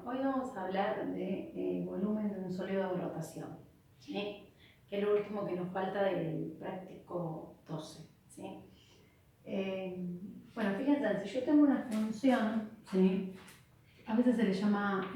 Hoy vamos a hablar de volumen de un sólido de rotación, ¿sí? Que es lo último que nos falta del práctico 12. ¿Sí? Bueno, fíjense, si yo tengo una función, ¿sí? A veces se le llama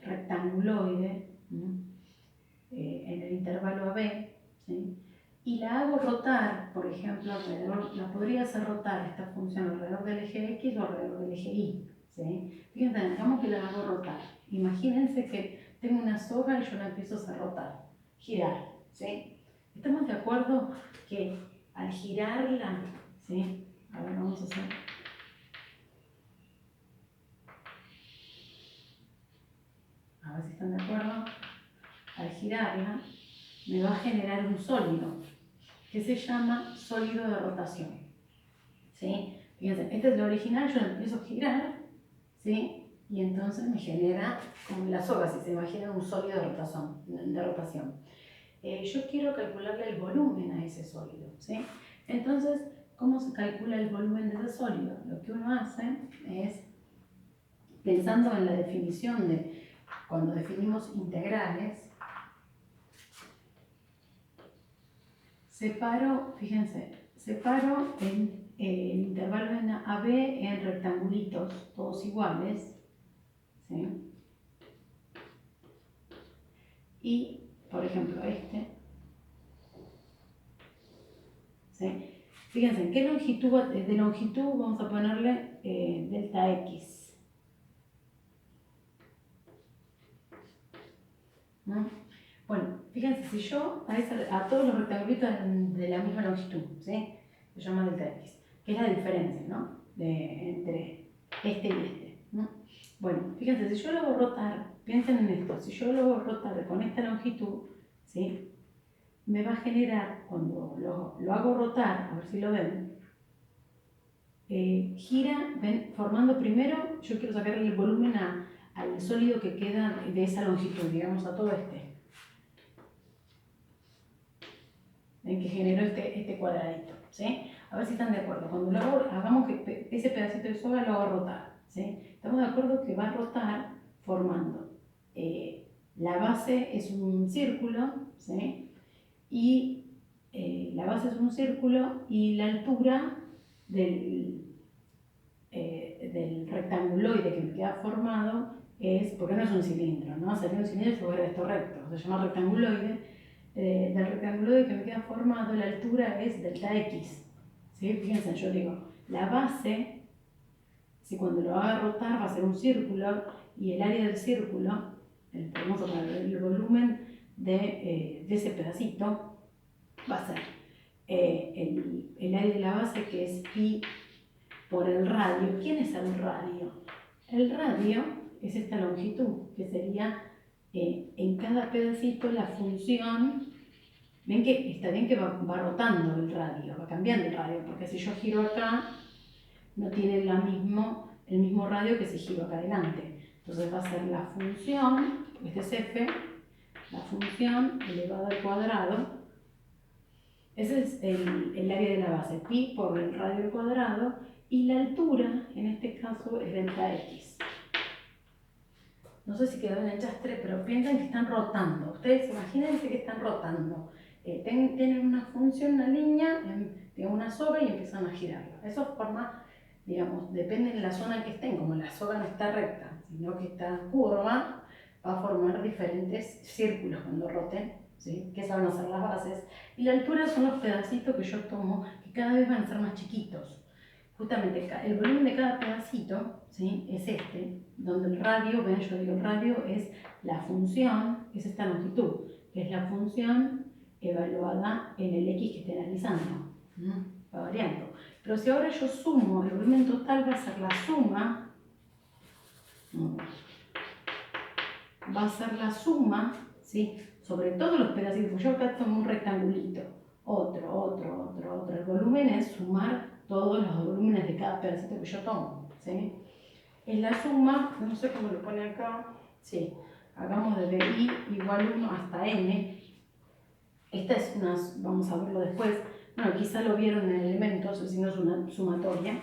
rectanguloide, en el intervalo AB, ¿sí? Y la hago rotar, por ejemplo, alrededor, la podría hacer rotar esta función alrededor del eje X o alrededor del eje Y. ¿Sí? Fíjense, digamos que la hago rotar. Imagínense que tengo una soga y yo la empiezo a hacer rotar, girar. ¿Sí? ¿Estamos de acuerdo que al girarla, ¿sí? A ver, vamos a hacer. A ver si están de acuerdo. Al girarla, me va a generar un sólido que se llama sólido de rotación. ¿Sí? Fíjense, este es lo original, yo lo empiezo a girar, ¿sí? Y entonces me genera, como la soga, si se imagina, un sólido de rotación. Yo quiero calcularle el volumen a ese sólido, ¿sí? Entonces, ¿cómo se calcula el volumen de ese sólido? Lo que uno hace es, pensando en la definición de cuando definimos integrales, separo el intervalo en AB en rectangulitos, todos iguales, ¿sí? Y, por ejemplo, ¿sí? Fíjense, ¿en qué longitud, de longitud vamos a ponerle delta X? ¿No? Bueno, fíjense, si yo a todos los rectangulitos de la misma longitud, ¿sí? Se llama delta X, que es la diferencia, ¿no? Entre este y este, ¿no? Bueno, fíjense, si yo lo hago rotar, piensen en esto, si yo lo hago rotar con esta longitud, ¿sí? Me va a generar, cuando lo hago rotar, a ver si lo ven, gira, ven, formando primero, yo quiero sacarle el volumen al sólido que queda de esa longitud, digamos a todo este. En que generó este cuadradito, ¿sí? A ver si están de acuerdo. Cuando lo hago, hagamos que ese pedacito de soga lo hago rotar, ¿sí? Estamos de acuerdo que va a rotar formando. La base es un círculo, ¿sí? Y la base es un círculo y la altura del rectanguloide que me queda formado es, porque no es un cilindro, ¿no? Sería un cilindro si fuera esto recto, se llama rectanguloide. Del rectanguloide que me queda formado, la altura es delta X. ¿Sí? Fíjense, yo digo, la base, si cuando lo haga rotar va a ser un círculo, y el área del círculo, vamos a poner el volumen de ese pedacito, va a ser el área de la base, que es pi por el radio. ¿Quién es el radio? El radio es esta longitud, que sería en cada pedacito la función. Ven que está bien que va rotando el radio, va cambiando el radio, porque si yo giro acá, no tiene el mismo radio que si giro acá adelante. Entonces va a ser la función, este es f, la función elevado al cuadrado. Ese es el área de la base, pi por el radio al cuadrado, y la altura, en este caso, es delta x. No sé si quedó en el chastre, pero piensen que están rotando. Ustedes imagínense que están rotando. Tienen una función, una línea, tienen una soga y empiezan a girarla. Eso forma, digamos, depende de la zona en que estén. Como la soga no está recta, sino que está curva, va a formar diferentes círculos cuando roten, ¿sí? Que esas van a ser las bases. Y la altura son los pedacitos que yo tomo, que cada vez van a ser más chiquitos. Justamente el volumen de cada pedacito, ¿sí? Es donde el radio, ven, yo digo el radio es la función, es esta longitud, que es la función evaluada en el x que esté analizando. Va variando. Pero si ahora yo sumo, el volumen total va a ser la suma, va a ser la suma, ¿sí? Sobre todos los pedacitos. Yo acá tomo un rectangulito, otro. El volumen es sumar todos los volúmenes de cada pedacito que yo tomo, ¿sí? Es la suma, no sé cómo lo pone acá, sí, hagamos desde i igual 1 hasta n. Esta es una, vamos a verlo después, bueno, quizá lo vieron en elementos, si no es una sumatoria.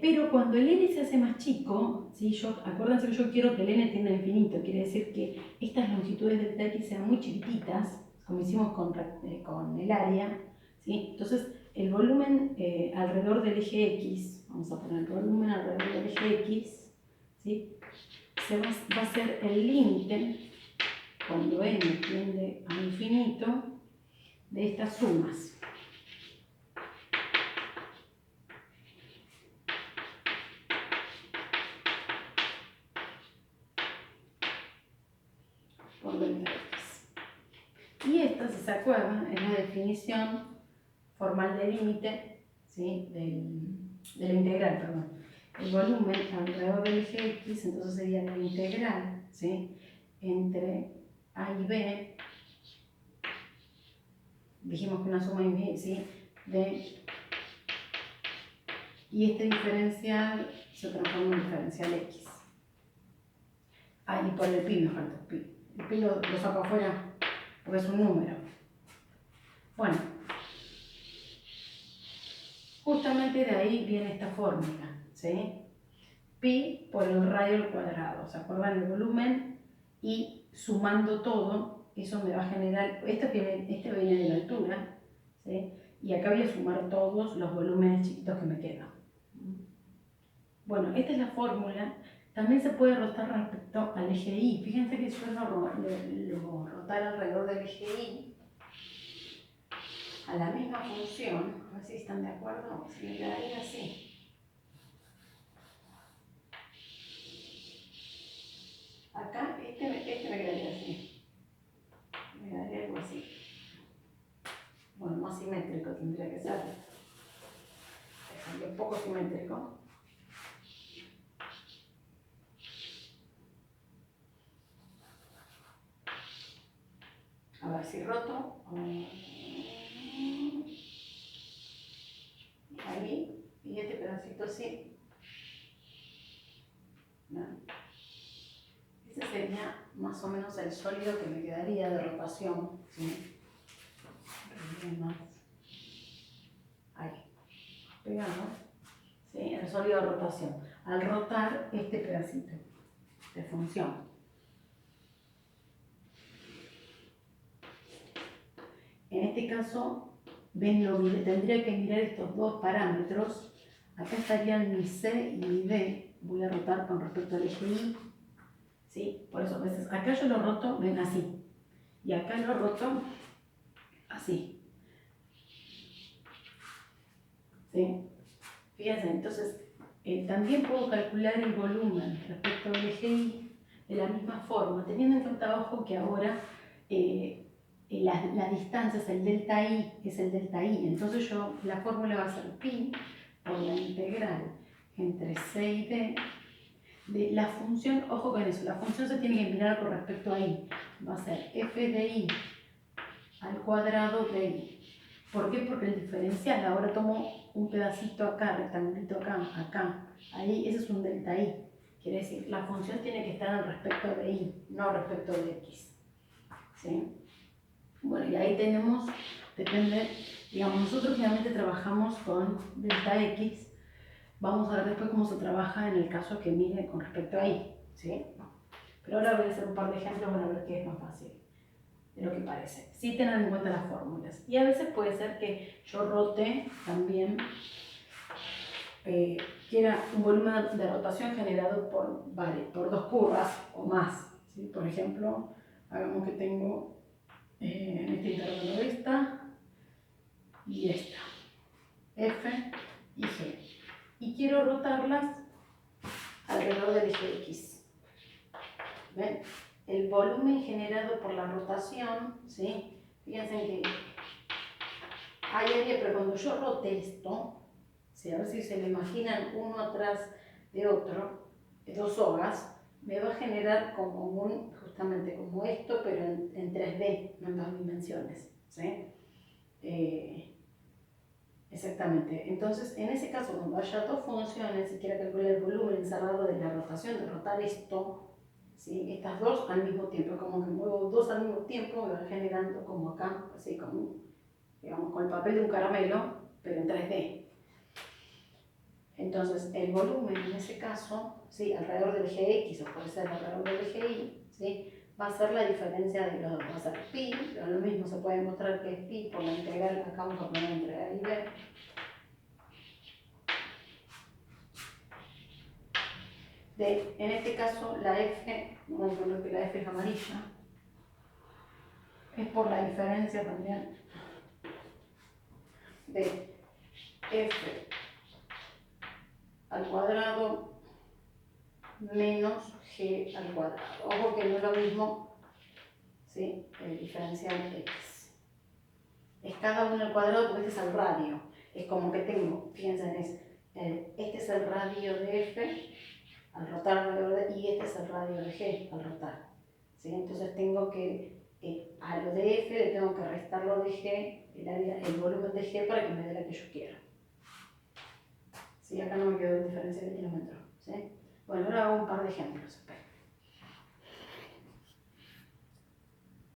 Pero cuando el n se hace más chico, ¿sí? Acuérdense que yo quiero que el n tienda a infinito, quiere decir que estas longitudes delta x sean muy chiquititas, como hicimos con el área, ¿sí? Entonces el volumen alrededor del eje x, vamos a poner el volumen alrededor del eje x, ¿sí? Va a ser el límite, cuando n tiende a infinito, de estas sumas. Por delta x. Y esta, si se acuerdan, es la definición formal de límite, ¿sí? de la integral, perdón. El volumen alrededor del eje x, entonces sería la integral, ¿sí? Entre a y b, dijimos que una suma infinita, ¿sí? Y este diferencial se transforma en diferencial x. Y por el pi me falta pi. El pi lo saco afuera porque es un número. Bueno, justamente de ahí viene esta fórmula, ¿sí? Pi por el radio al cuadrado. ¿Se acuerdan? El volumen y sumando todo, eso me va a generar, este viene de la altura, ¿sí? Y acá voy a sumar todos los volúmenes chiquitos que me quedan. Bueno, esta es la fórmula. También se puede rotar respecto al eje Y. Fíjense que yo lo rotar alrededor del eje Y a la misma función. A ver si están de acuerdo. Si me quedaría así. Acá, este me quedaría así. Me quedaría algo así. Bueno, más simétrico tendría que ser. Es poco simétrico. A ver si roto. Ahí. Y este pedacito así. ¿No? Ese sería más o menos el sólido que me quedaría de rotación. ¿Sí? Más. Ahí. Pegado. ¿Sí? El sólido de rotación. Al rotar este pedacito de función. En este caso, tendría que mirar estos dos parámetros. Acá estarían mi C y mi D. Voy a rotar con respecto al eje Y. ¿Sí? Por eso a veces acá yo lo roto, ven así. Y acá lo roto así. ¿Sí? Fíjense, entonces también puedo calcular el volumen respecto al eje Y de la misma forma, teniendo en cuenta, ojo, que ahora la distancia es el delta I, entonces la fórmula va a ser pi por la integral entre C y D de la función, ojo con eso, la función se tiene que mirar con respecto a I, va a ser f de I al cuadrado de I. ¿Por qué? Porque el diferencial, ahora tomo un pedacito acá, rectangulito acá, ahí, ese es un delta I. Quiere decir, la función tiene que estar al respecto de I, no respecto de X. ¿Sí? Bueno, y ahí tenemos, depende, digamos, nosotros finalmente trabajamos con delta X. Vamos a ver después cómo se trabaja en el caso que mire con respecto a Y. ¿Sí? Pero ahora voy a hacer un par de ejemplos para ver qué es más fácil de lo que parece. Sí tener en cuenta las fórmulas. Y a veces puede ser que yo rote también, quiera un volumen de rotación generado por dos curvas o más. ¿Sí? Por ejemplo, hagamos que tengo en este intervalo esta y esta, F y G. Y quiero rotarlas alrededor del eje X. ¿Ven? El volumen generado por la rotación, ¿sí? Fíjense que hay área, pero cuando yo rote esto, ¿sí? A ver si se lo imaginan uno atrás de otro, dos sogas, me va a generar como justamente como esto, pero en 3D, no en dos dimensiones, ¿sí? Exactamente. Entonces, en ese caso, cuando haya dos funciones y quiera calcular el volumen encerrado de la rotación, de rotar esto, ¿sí? Estas dos al mismo tiempo, como que muevo dos al mismo tiempo, me va generando como acá, así como, digamos, con el papel de un caramelo, pero en 3D. Entonces, el volumen en ese caso, ¿sí? Alrededor del eje X, o puede ser alrededor del eje Y, ¿sí? Va a ser la diferencia de los dos, va a ser pi, pero lo mismo se puede mostrar que es pi por la integral, acá vamos a poner entre A y B. En este caso, la F, vamos a poner que la F es amarilla, es por la diferencia también de F al cuadrado menos G al cuadrado. Ojo que no es lo mismo, ¿sí? El diferencial X. Es cada uno al cuadrado porque este es el radio. Es como que tengo, fíjense, este es el radio de F al rotar alrededor y este es el radio de G al rotar. ¿Sí? Entonces tengo que, a lo de F le tengo que restar lo de G, el volumen de G para que me dé la que yo quiero. ¿Sí? Acá no me quedó diferencia de kilómetro. ¿Sí? Bueno, ahora hago un par de ejemplos.